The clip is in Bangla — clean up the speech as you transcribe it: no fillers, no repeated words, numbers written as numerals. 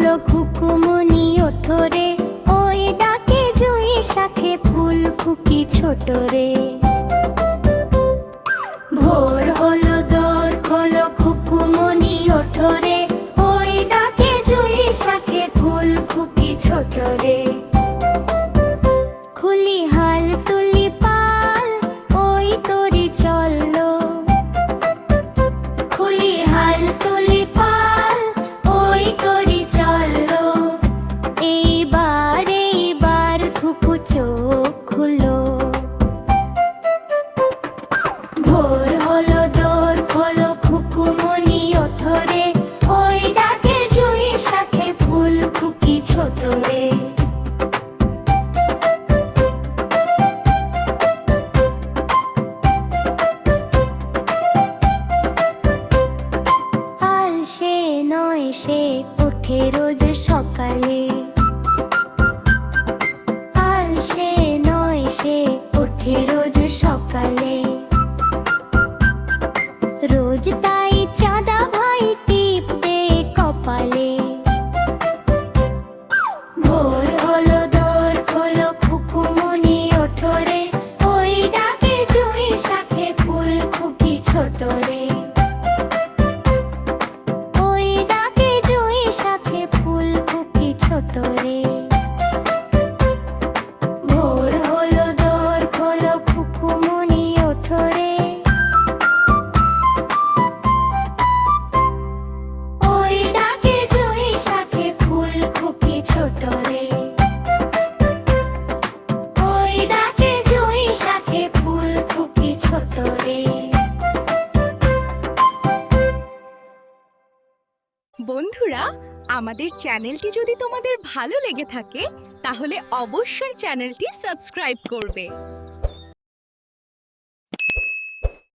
হলো খুকুমনি ওঠরে, ওই ডাকে জুঁই শাখে ফুল খুকি ছোট রে। ভোর হলো দোর খোলো খুকুমনি ওঠরে, ওই ডাকে জুঁই শাখে ফুল খুকি ছোট রে। খুলি হাল তুলি পাল, ওই তরি চললো। খুলি হাল তুলি পাল, ওই তরি চললো। এইবার খুকু চোখ খুলো। ভোর হলো দোর খোলো খুকুমনি ওঠরে, ওই ডাকে জুঁই শাখে ফুল খুকি ছোট রে। আলসে নয় সে ওঠে রোজ সকালে, আলসে নয় সে ওঠে রোজ সকালে। রোজ তাই চাঁদা ভাই টিপ দে কপালে। ভোর হলো দোর খোলো খুকুমনি ওঠরে, ওই ডাকে জুঁই শাখে ফুল খুকি ছোট রে। ওই ডাকে জুঁই শাখে ফুল খুকি ছোট রে। ভোর হলো দোর খোলো খুকুমনি ওঠরে, ওই ডাকে জুঁই শাখে ফুল খুকি ছোট রে। ওই ডাকে জুঁই শাখে ফুল খুকি ছোট রে। বন্ধুরা, আমাদের চ্যানেলটি যদি তোমাদের ভালো লেগে থাকে তাহলে অবশ্যই চ্যানেলটি সাবস্ক্রাইব করবে।